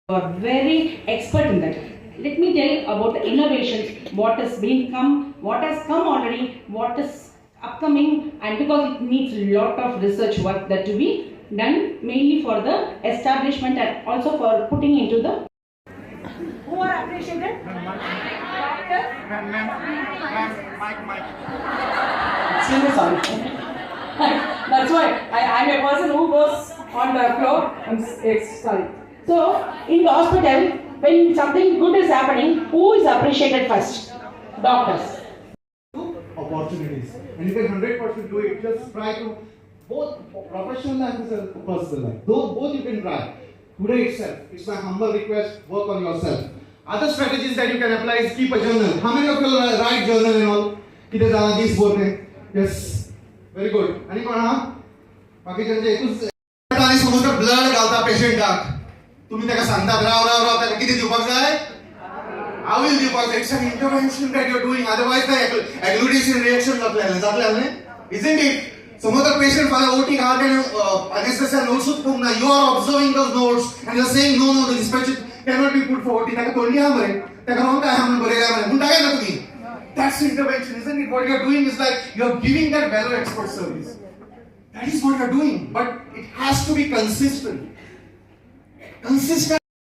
are very expert in that. Let me tell about the innovations, what has been come, what has come already, what is upcoming, and because it needs a lot of research work that to be done mainly for the establishment and also for putting into the who are appreciated? Doctor? Mike. Extremely sorry. That's why I'm a person who goes on the floor. Sorry. So, in the hospital, when something good is happening, who is appreciated first? Doctors. Opportunities. And you can 100% do it. Just try to both professional life and personal life. Both you can try. Today itself, it's my humble request, work on yourself. Other strategies that you can apply is keep a journal. How many of you write journal and all? It is these both. Yes. Very good. Anyone? Baki janje ekूच आणि समोर blood घालता पेशंटाक तुम्ही त्याला सांगतात राव त्याला किती दिवपाक जाय I will दिवपाक जाय. It's an intervention that you're doing. Otherwise the agglutination reaction जातले isn't it? समोर the patient फाल्या OT घालता and anesthesia notes उत्पन्न ना you are observing those notes and you're saying no the dispatch cannot be put for OT त्याका तोंडी हा मरे त्याका राव काय हा बरे काय मरे म्हणता काय ना तुम्ही. That's intervention, isn't it? What you're doing is like you're giving that value expert service. That is what you're doing, but it has to be consistent.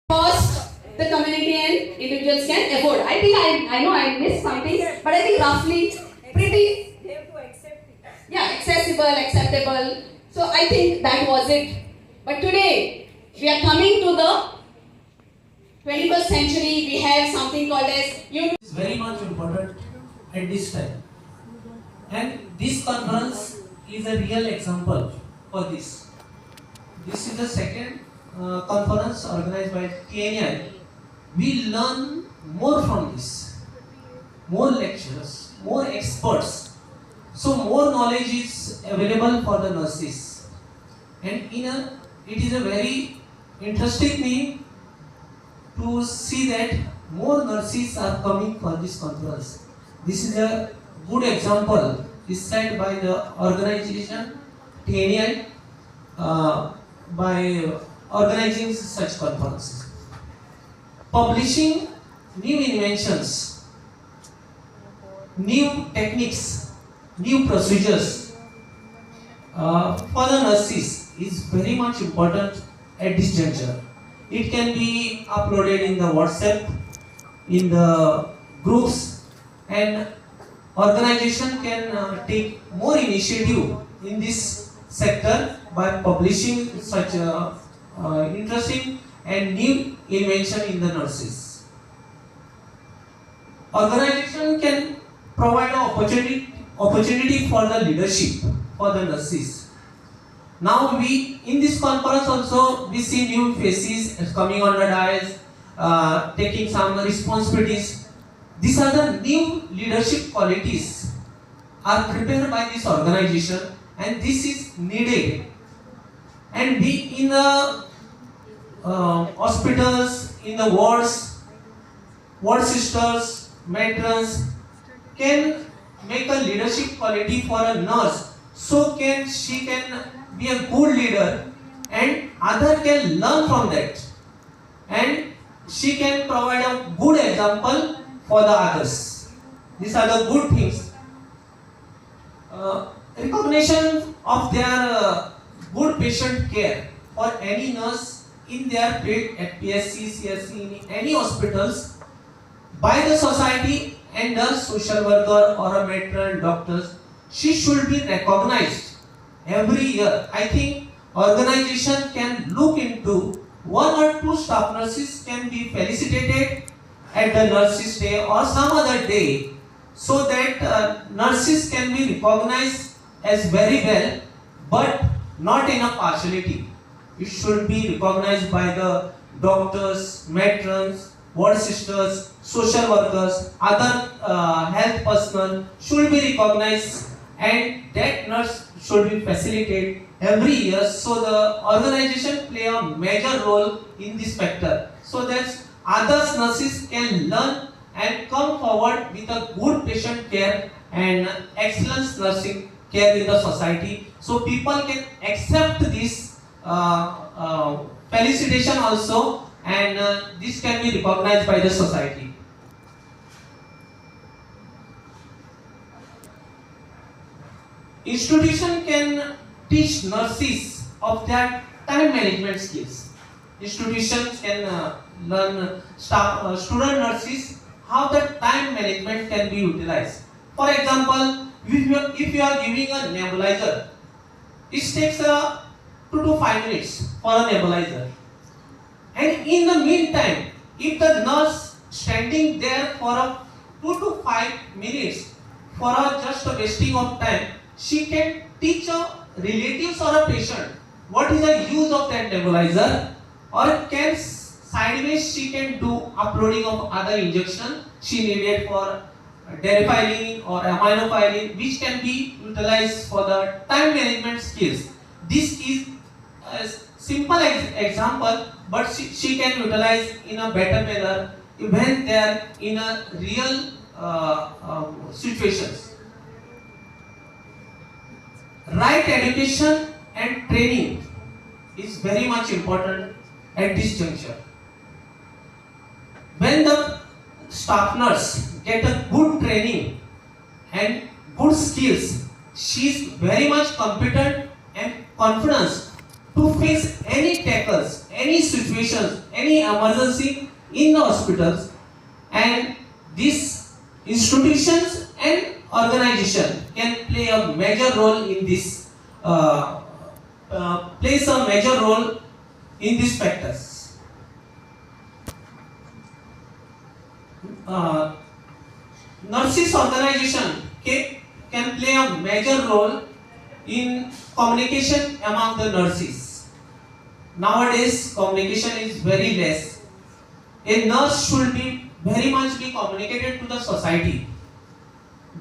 Cost the community and individuals can afford. I think I know I missed something, but I think roughly pretty. They have to accept it. Yeah, accessible, acceptable. So I think that was it. But today we are coming to the 21st century. We have something called as It's very much important at this time, and this conference is a real example for this. This is the second conference organized by TNI. We learn more from this, more lectures, more experts, so more knowledge is available for the nurses, and it is a very interesting thing to see that more nurses are coming for this conference. This is a good example is set by the organization TNI by organizing such conferences. Publishing new inventions, new techniques, new procedures for the nurses is very much important at this juncture. It can be uploaded in the WhatsApp, in the groups, and organization can take more initiative in this sector by publishing such interesting and new invention in the nurses. Organization can provide an opportunity for the leadership for the nurses. Now in this conference also we see new faces coming on the dais, taking some responsibilities. These are the new leadership qualities are prepared by this organization, and this is needed. And we in the hospitals, in the wards, ward sisters, matrons can make a leadership quality for a nurse, so she can be a good leader, and other can learn from that, and she can provide a good example for the others. These are the good things. Recognition of their good patient care for any nurse in their field at PSC, CSC, in any hospitals by the society and the social worker or a matron, doctors, she should be recognized every year. I think organization can look into 1 or 2 staff nurses can be felicitated at the nurses day or some other day, so that nurses can be recognized as very well, but not in a partiality. It should be recognized by the doctors, matrons, ward sisters, social workers, other health personnel should be recognized, and that nurse should be facilitated every year, so the organization play a major role in this factor, so that other nurses can learn and come forward with a good patient care and excellence nursing care in the society, so people can accept this felicitation also and this can be recognized by the society. Institution can teach nurses of their time management skills. Institutions can learn student nurses how the time management can be utilized. For example, if you are giving a nebulizer, it takes 2 to 5 minutes for a nebulizer. And in the meantime, if the nurse standing there for 2 to 5 minutes for just a wasting of time, she can teach a relatives or a patient what is the use of that nebulizer, or can sideways she can do uploading of other injection she needed for deriphyllin or aminophylline, which can be utilized for the time management skills. This is a simple example, but she can utilize in a better manner when they are in a real situations. Right education and training is very much important at this juncture. When the staff nurse get a good training and good skills, she is very much competent and confident to face any tackles, any situations, any emergency in the hospitals, and these institutions and organization can play a major role in this plays a major role in these factors. Nurses organization can play a major role in communication among the nurses. Nowadays, communication is very less. A nurse should be very much be communicated to the society.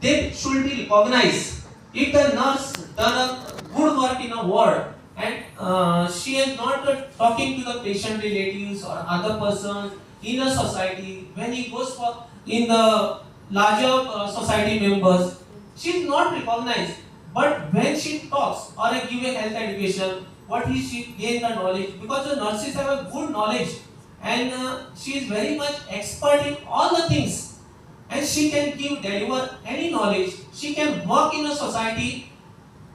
They should be recognized. If the nurse done a good work in a ward and she is not talking to the patient relatives or other persons in the society, when he goes for in the larger society members, she is not recognized. But when she talks or give a health education, what is she gain the knowledge? Because the nurses have a good knowledge and she is very much expert in all the things. And she can deliver any knowledge. She can work in a society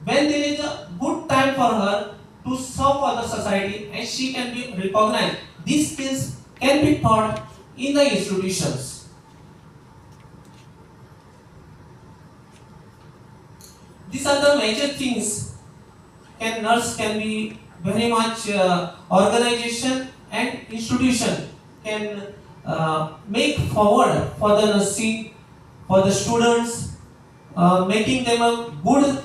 when there is a good time for her to serve for the society, and she can be recognized. These skills can be taught in the institutions. These are the major things. Nurse can be very much organization and institution can make forward for the nursing, for the students, making them a good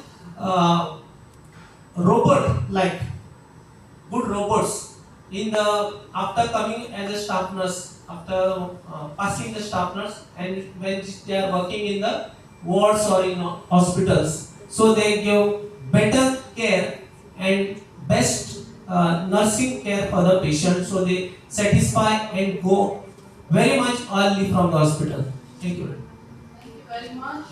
good robots in the after coming as a staff nurse, after passing the staff nurse, and when they are working in the wards or in hospitals, so they give better care and best nursing care for the patient, so they satisfy and go very much early from the hospital. Thank you. Thank you very much.